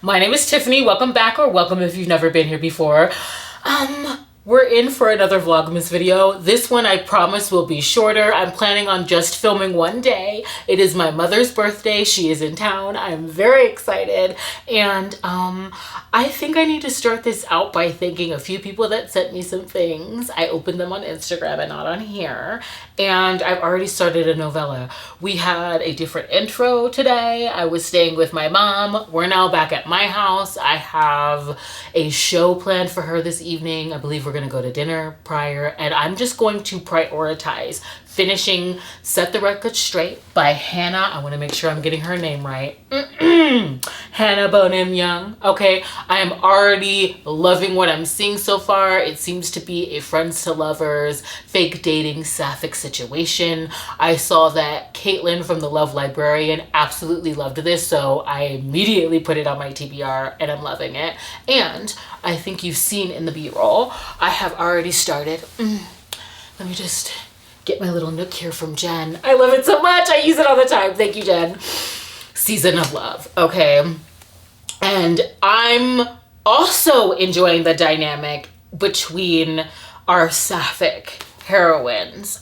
My name is Tiffany. Welcome back, or welcome if you've never been here before. We're in for another Vlogmas video. This one I promise will be shorter. I'm planning on just filming one day. It is my mother's birthday. She is in town. I'm very excited. And I think I need to start this out by thanking a few people that sent me some things. I opened them on Instagram and not on here. And I've already started a novella. We had a different intro today. I was staying with my mom. We're now back at my house. I have a show planned for her this evening. I believe we're gonna go to dinner prior, and I'm just going to prioritize finishing Set the Record Straight by Hannah. I want to make sure I'm getting her name right. Hannah Bonam-Young. Okay, I am already loving what I'm seeing so far. It seems to be a friends to lovers, fake dating, sapphic situation. I saw that Caitlin from the Love Librarian absolutely loved this, so I immediately put it on my TBR and I'm loving it. And I think you've seen in the B-roll, I have already started. Let me just get my little nook here from Jen. I love it so much. I use it all the time. Thank you, Jen. Season of Love. Okay. And I'm also enjoying the dynamic between our sapphic heroines.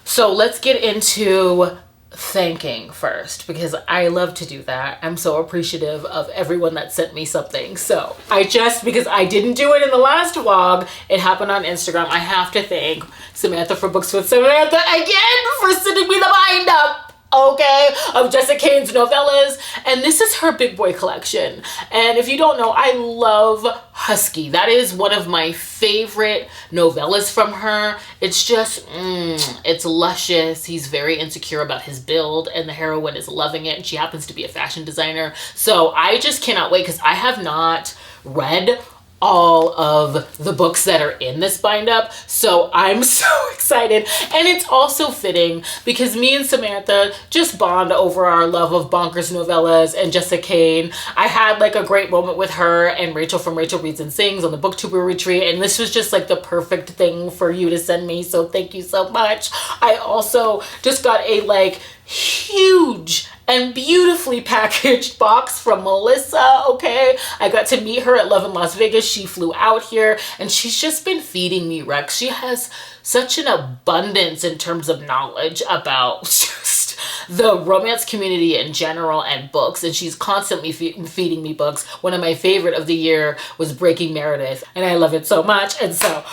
So let's get into thanking first, because I love to do that. I'm so appreciative of everyone that sent me something. So because I didn't do it in the last vlog, it happened on Instagram. I have to thank Samantha for Books with Samantha again for sending me the bind up, okay, of Jessica Kane's novellas. And this is her big boy collection. And if you don't know, I love Husky. That is one of my favorite novellas from her. It's just, it's luscious. He's very insecure about his build, and the heroine is loving it. And she happens to be a fashion designer. So I just cannot wait, because I have not read all of the books that are in this bind up, so I'm so excited. And it's also fitting because me and Samantha just bond over our love of bonkers novellas and Jessica Kane. I had like a great moment with her and Rachel from Rachel Reads and Sings on the booktuber retreat, and this was just like the perfect thing for you to send me, so thank you so much. I also just got a like huge and beautifully packaged box from Melissa, okay? I got to meet her at Love in Las Vegas. She flew out here, and she's just been feeding me Rex. She has such an abundance in terms of knowledge about just the romance community in general and books, and she's constantly feeding me books. One of my favorite of the year was Breaking Meredith, and I love it so much. And so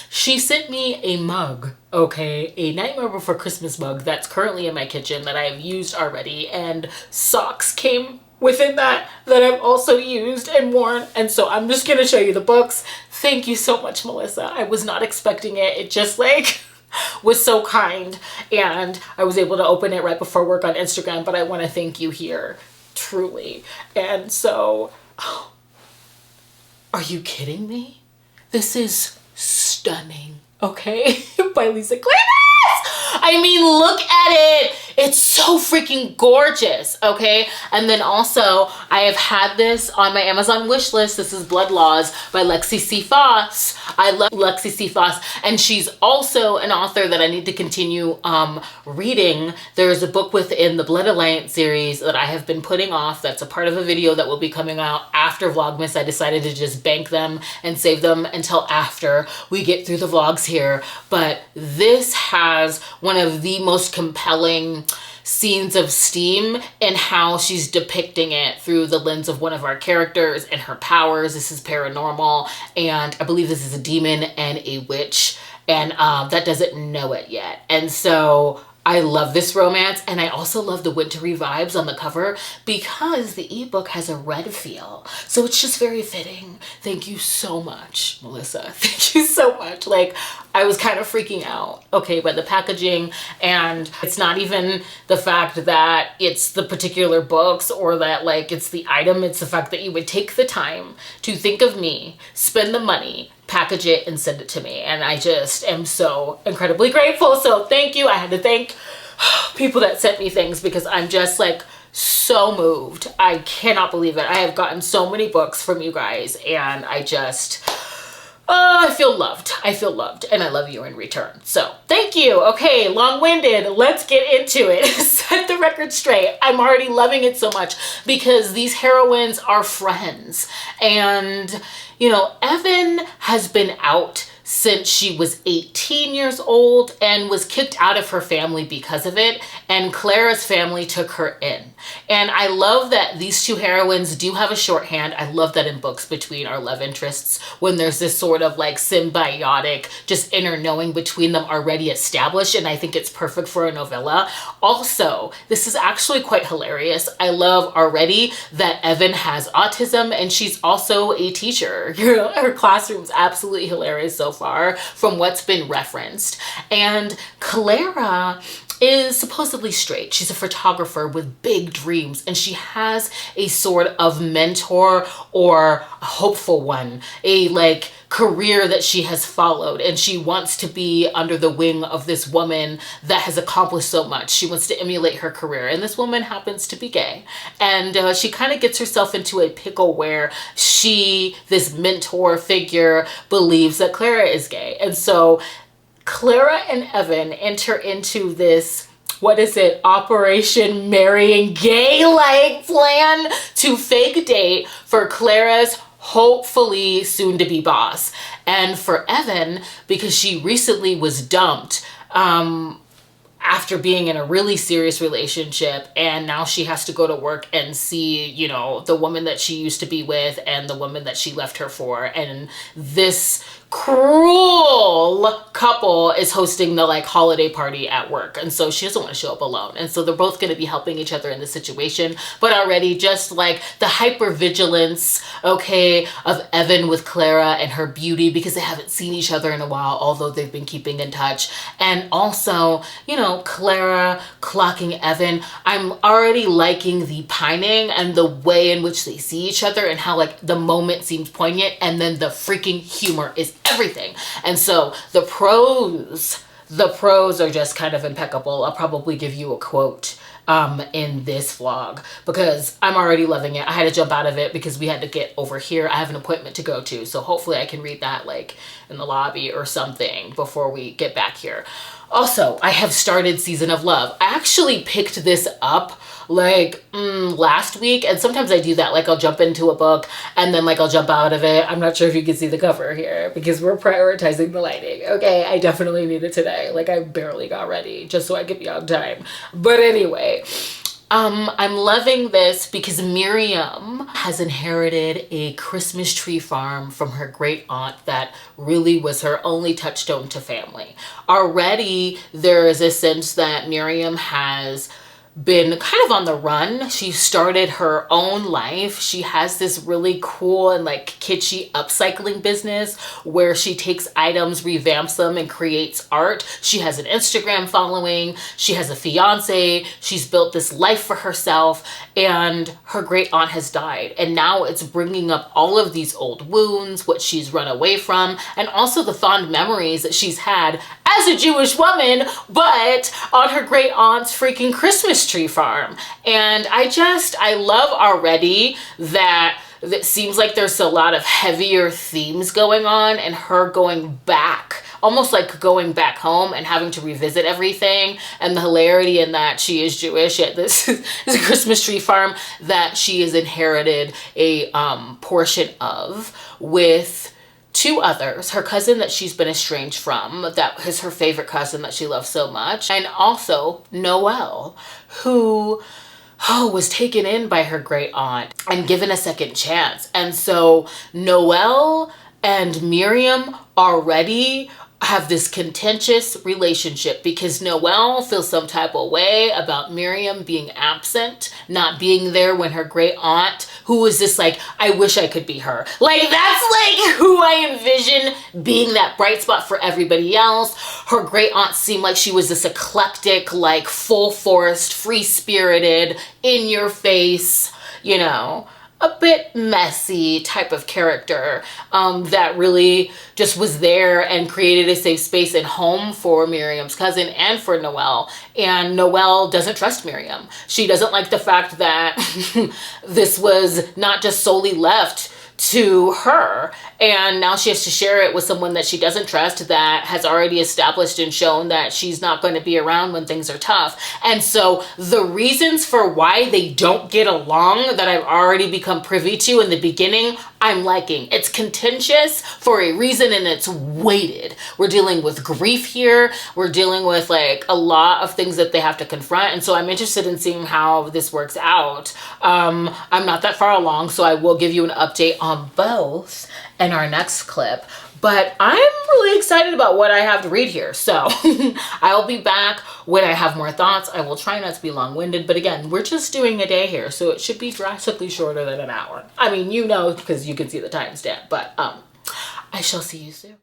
she sent me a mug, okay, a Nightmare Before Christmas mug that's currently in my kitchen that I have used already, and socks came within that I've also used and worn. And so I'm just gonna show you the books. Thank you so much, Melissa. I was not expecting it. It just like was so kind, and I was able to open it right before work on Instagram, but I want to thank you here, truly. And so, are you kidding me? This is stunning, okay? By Lisa Kleypas. I mean, look at it. It's so freaking gorgeous, okay? And then also, I have had this on my Amazon wish list. This is Blood Laws by Lexi C. Foss. I love Lexi C. Foss, and she's also an author that I need to continue reading. There's a book within the Blood Alliance series that I have been putting off. That's a part of a video that will be coming out after Vlogmas. I decided to just bank them and save them until after we get through the vlogs here. But this has one of the most compelling scenes of steam and how she's depicting it through the lens of one of our characters and her powers. This is paranormal, and I believe this is a demon and a witch, and that doesn't know it yet. And so I love this romance, and I also love the wintry vibes on the cover because the ebook has a red feel. So it's just very fitting. Thank you so much, Melissa. Thank you so much. Like, I was kind of freaking out, okay, by the packaging, and it's not even the fact that it's the particular books or that like it's the item, it's the fact that you would take the time to think of me, spend the money, package it, and send it to me. And I just am so incredibly grateful. So thank you. I had to thank people that sent me things because I'm just like so moved. I cannot believe it. I have gotten so many books from you guys, and I just, I feel loved. I feel loved, and I love you in return. So thank you. Okay, long-winded. Let's get into it. Set the record straight. I'm already loving it so much because these heroines are friends. And, you know, Evan has been out since she was 18 years old and was kicked out of her family because of it, and Clara's family took her in. And I love that these two heroines do have a shorthand. I love that in books between our love interests, when there's this sort of like symbiotic, just inner knowing between them already established, and I think it's perfect for a novella. Also, this is actually quite hilarious. I love already that Evan has autism, and she's also a teacher. You know, her classroom's absolutely hilarious so far from what's been referenced. And Clara is supposedly straight. She's a photographer with big dreams, and she has a sort of mentor or a hopeful one, a like career that she has followed, and she wants to be under the wing of this woman that has accomplished so much. She wants to emulate her career, and this woman happens to be gay, and she kind of gets herself into a pickle where she, this mentor figure, believes that Clara is gay. And so Clara and Evan enter into this, what is it, Operation Marrying Gay like plan to fake date for Clara's hopefully soon to be boss, and for Evan because she recently was dumped after being in a really serious relationship, and now she has to go to work and see, you know, the woman that she used to be with and the woman that she left her for. And this cruel couple is hosting the like holiday party at work, and so she doesn't want to show up alone, and so they're both going to be helping each other in this situation. But already just like the hypervigilance, okay, of Evan with Clara and her beauty, because they haven't seen each other in a while, although they've been keeping in touch. And also, you know, Clara clocking Evan. I'm already liking the pining and the way in which they see each other, and how like the moment seems poignant, and then the freaking humor is everything. And so the prose are just kind of impeccable. I'll probably give you a quote in this vlog because I'm already loving it. I had to jump out of it because we had to get over here. I have an appointment to go to, so hopefully I can read that like in the lobby or something before we get back here. Also, I have started Season of Love. I actually picked this up like last week, and sometimes I do that, like I'll jump into a book and then like I'll jump out of it. I'm not sure if you can see the cover here because we're prioritizing the lighting. Okay, I definitely need it today. Like I barely got ready just so I could be on time. But anyway, I'm loving this because Miriam has inherited a Christmas tree farm from her great aunt that really was her only touchstone to family. Already there is a sense that Miriam has been kind of on the run. She started her own life. She has this really cool and like kitschy upcycling business where she takes items, revamps them, and creates art. She has an Instagram following. She has a fiance. She's built this life for herself, and her great aunt has died. And now it's bringing up all of these old wounds, what she's run away from, and also the fond memories that she's had as a Jewish woman, but on her great aunt's freaking Christmas tree farm. And I love already that it seems like there's a lot of heavier themes going on, and her going back, almost like going back home and having to revisit everything, and the hilarity in that she is Jewish at this Christmas tree farm that she has inherited a portion of with two others, her cousin that she's been estranged from, that is her favorite cousin that she loves so much, and also Noelle, who was taken in by her great aunt and given a second chance. And so Noelle and Miriam already have this contentious relationship because Noelle feels some type of way about Miriam being absent, not being there when her great aunt, who is this like, I wish I could be her. Like, that's like who I envision being that bright spot for everybody else. Her great aunt seemed like she was this eclectic, like full forest, free-spirited, in your face, you know, a bit messy type of character that really just was there and created a safe space and home for Miriam's cousin and for Noelle. And Noelle doesn't trust Miriam. She doesn't like the fact that this was not just solely left to her, and now she has to share it with someone that she doesn't trust, that has already established and shown that she's not going to be around when things are tough. And so the reasons for why they don't get along that I've already become privy to in the beginning, I'm liking. It's contentious for a reason and it's weighted. We're dealing with grief here. We're dealing with like a lot of things that they have to confront. And so I'm interested in seeing how this works out. I'm not that far along, so I will give you an update on both in our next clip. But I'm really excited about what I have to read here. So I'll be back when I have more thoughts. I will try not to be long-winded. But again, we're just doing a day here, so it should be drastically shorter than an hour. I mean, you know, because you can see the timestamp. But I shall see you soon.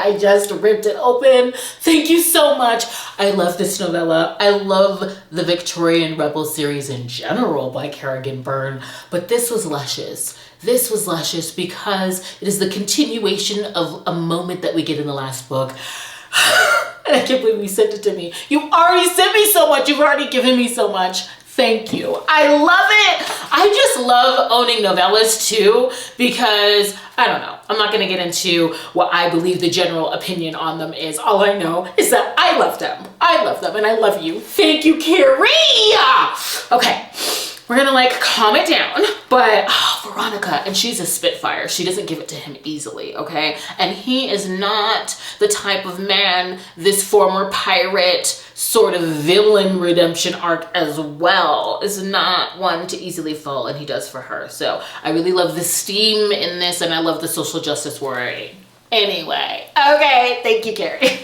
I just ripped it open. Thank you so much. I love this novella. I love the Victorian Rebel series in general by Kerrigan Byrne, but this was luscious. This was luscious because it is the continuation of a moment that we get in the last book. And I can't believe you sent it to me. You already sent me so much. You've already given me so much. Thank you. I love it. I just love owning novellas too, because I don't know. I'm not going to get into what I believe the general opinion on them is. All I know is that I love them. I love them and I love you. Thank you, Carrie. Okay. We're gonna like calm it down, but Veronica, and she's a spitfire. She doesn't give it to him easily, okay? And he is not the type of man, this former pirate sort of villain redemption arc as well, is not one to easily fall, and he does for her. So I really love the steam in this, and I love the social justice worry. Anyway, okay, thank you, Carrie.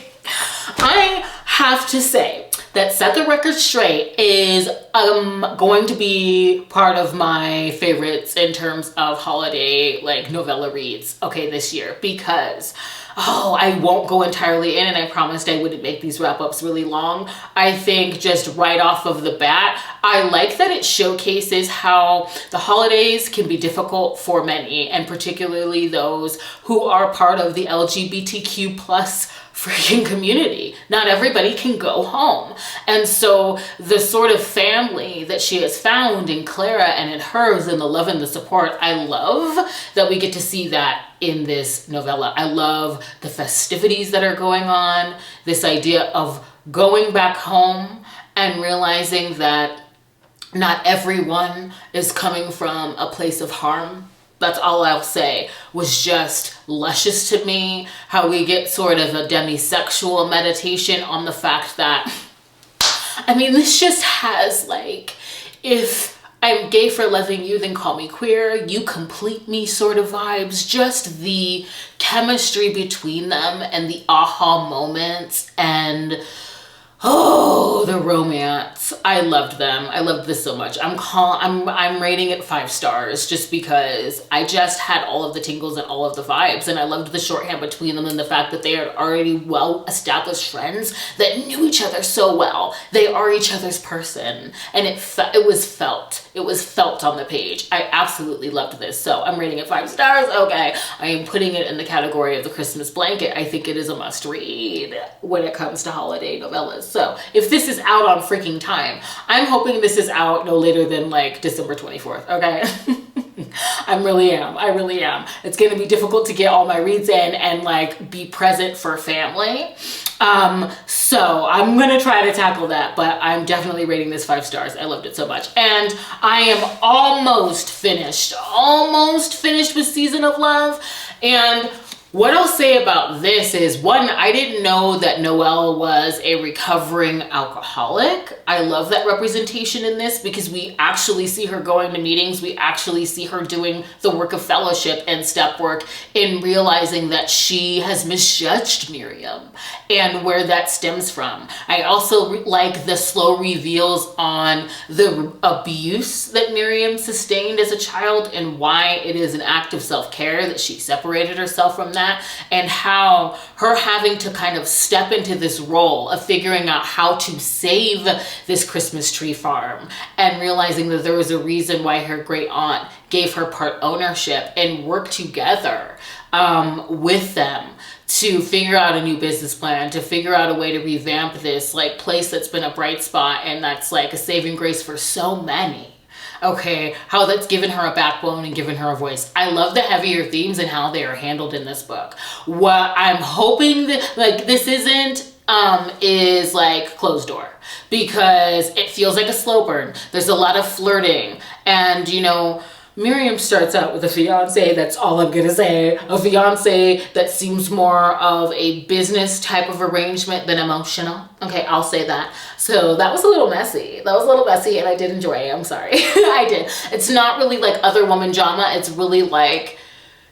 I have to say that Set the Record Straight is going to be part of my favorites in terms of holiday like novella reads, okay, this year, because I won't go entirely in, and I promised I wouldn't make these wrap-ups really long. I think just right off of the bat, I like that it showcases how the holidays can be difficult for many, and particularly those who are part of the LGBTQ plus freaking community. Not everybody can go home. And so the sort of family that she has found in Clara and in hers, and the love and the support, I love that we get to see that in this novella. I love the festivities that are going on, this idea of going back home and realizing that not everyone is coming from a place of harm. That's all I'll say. Was just luscious to me. How we get sort of a demisexual meditation on the fact that, I mean, this just has like, if I'm gay for loving you, then call me queer, you complete me sort of vibes. Just the chemistry between them and the aha moments and the romance. I loved them. I loved this so much. I'm rating it 5 stars just because I just had all of the tingles and all of the vibes, and I loved the shorthand between them and the fact that they are already well-established friends that knew each other so well. They are each other's person, and it was felt. It was felt on the page. I absolutely loved this, so I'm rating it 5 stars. Okay, I am putting it in the category of the Christmas blanket. I think it is a must-read when it comes to holiday novellas. So if this is out on freaking time, I'm hoping this is out no later than like December 24th, okay? I really am. It's gonna be difficult to get all my reads in and like be present for family. So I'm gonna try to tackle that, but I'm definitely rating this 5 stars. I loved it so much. And I am almost finished with Season of Love. And what I'll say about this is, one, I didn't know that Noelle was a recovering alcoholic. I love that representation in this because we actually see her going to meetings. We actually see her doing the work of fellowship and step work in realizing that she has misjudged Miriam and where that stems from. I also like the slow reveals on the abuse that Miriam sustained as a child and why it is an act of self-care that she separated herself from that, and how her having to kind of step into this role of figuring out how to save this Christmas tree farm and realizing that there was a reason why her great aunt gave her part ownership and work together with them to figure out a new business plan, to figure out a way to revamp this like place that's been a bright spot and that's like a saving grace for so many. Okay, how that's given her a backbone and given her a voice. I love the heavier themes and how they are handled in this book. What I'm hoping that like this isn't is like closed door, because it feels like a slow burn. There's a lot of flirting, and you know, Miriam starts out with a fiance, that's all I'm gonna say. A fiance that seems more of a business type of arrangement than emotional. Okay, I'll say that. So that was a little messy. And I did enjoy it. I'm sorry. I did. It's not really like other woman drama. It's really like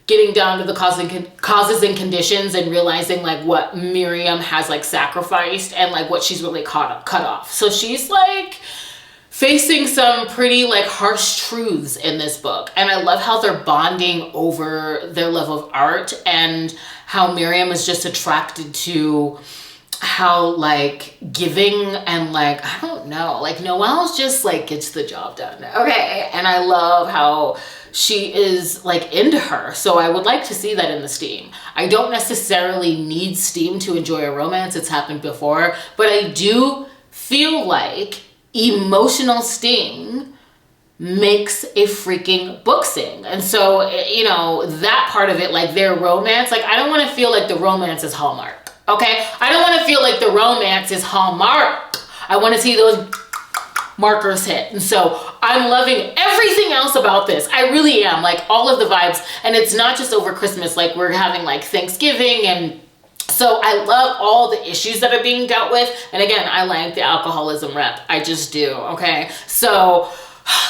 getting down to the causes and conditions and realizing like what Miriam has like sacrificed and like what she's really cut off. So she's like facing some pretty like harsh truths in this book. And I love how they're bonding over their love of art and how Miriam is just attracted to how like giving and like, I don't know, like Noelle's just like gets the job done. Okay. And I love how she is like into her. So I would like to see that in the steam. I don't necessarily need steam to enjoy a romance. It's happened before, but I do feel like emotional sting makes a freaking book sing. And so, you know, that part of it, like their romance, like I don't want to feel like the romance is Hallmark. Okay, I don't want to feel like the romance is Hallmark. I want to see those markers hit. And so I'm loving everything else about this. I really am, like all of the vibes. And it's not just over Christmas, like we're having like Thanksgiving, and so I love all the issues that are being dealt with. And again, I like the alcoholism rep. I just do. Okay, so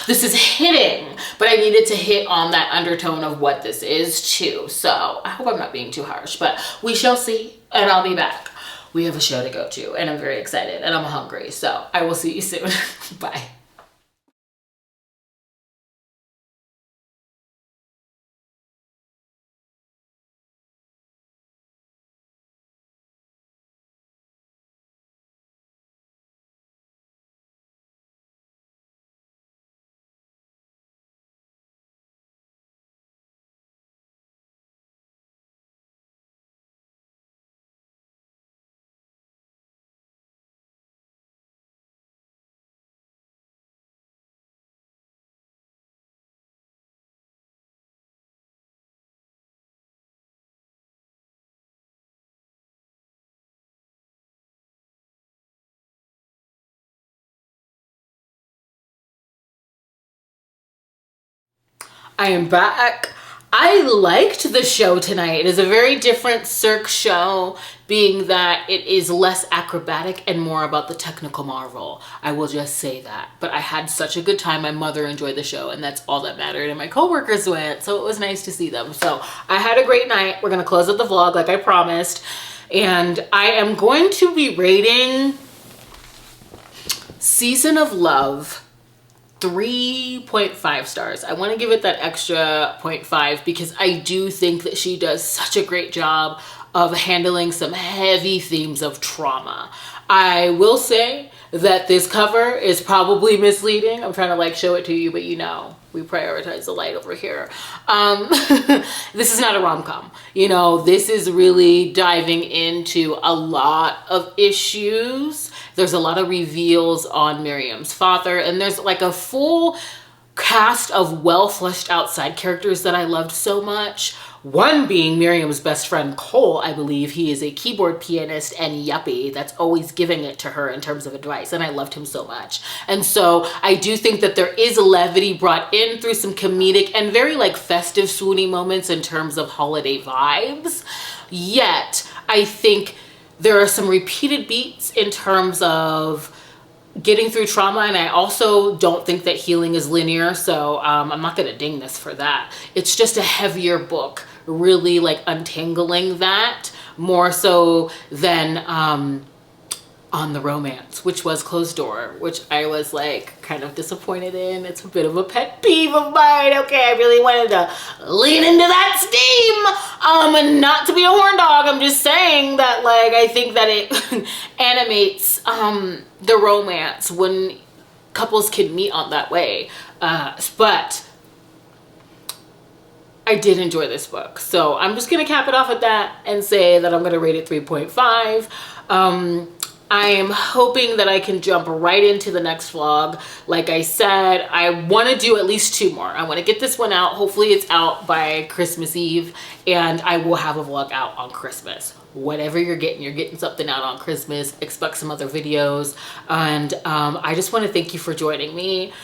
this is hitting, but I needed to hit on that undertone of what this is too. So I hope I'm not being too harsh, but we shall see, and I'll be back. We have a show to go to, and I'm very excited, and I'm hungry, so I will see you soon. Bye. I am back. I liked the show tonight. It is a very different Cirque show, being that it is less acrobatic and more about the technical marvel. I will just say that. But I had such a good time. My mother enjoyed the show, and that's all that mattered. And my coworkers went, so it was nice to see them. So I had a great night. We're gonna close out the vlog like I promised. And I am going to be rating Season of Love 3.5 stars. I want to give it that extra 0.5 because I do think that she does such a great job of handling some heavy themes of trauma. I will say that this cover is probably misleading. I'm trying to like show it to you, but you know, we prioritize the light over here. This is not a rom-com. You know, this is really diving into a lot of issues. There's a lot of reveals on Miriam's father, and there's like a full cast of well fleshed out side characters that I loved so much. One being Miriam's best friend Cole. I believe he is a keyboard pianist and yuppie that's always giving it to her in terms of advice, and I loved him so much. And so I do think that there is levity brought in through some comedic and very like festive swoony moments in terms of holiday vibes. Yet I think there are some repeated beats in terms of getting through trauma, and I also don't think that healing is linear, so I'm not gonna ding this for that. It's just a heavier book, really like untangling that more so than On the Romance, which was Closed Door, which I was like kind of disappointed in. It's a bit of a pet peeve of mine. Okay, I really wanted to lean into that steam. And not to be a horn dog, I'm just saying that like I think that it animates the romance when couples can meet on that way. But I did enjoy this book. So I'm just gonna cap it off at that and say that I'm gonna rate it 3.5. I am hoping that I can jump right into the next vlog. Like I said, I want to do at least 2 more. I want to get this one out. Hopefully it's out by Christmas Eve, and I will have a vlog out on Christmas. Whatever you're getting something out on Christmas. Expect some other videos. And I just want to thank you for joining me.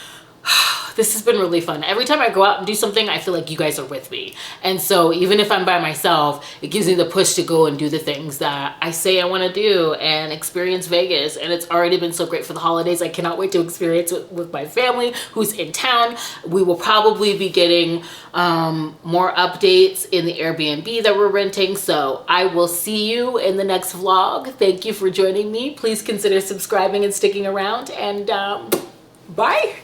This has been really fun. Every time I go out and do something, I feel like you guys are with me. And so even if I'm by myself, it gives me the push to go and do the things that I say I want to do and experience Vegas. And it's already been so great for the holidays. I cannot wait to experience it with my family who's in town. We will probably be getting more updates in the Airbnb that we're renting. So I will see you in the next vlog. Thank you for joining me. Please consider subscribing and sticking around, and bye.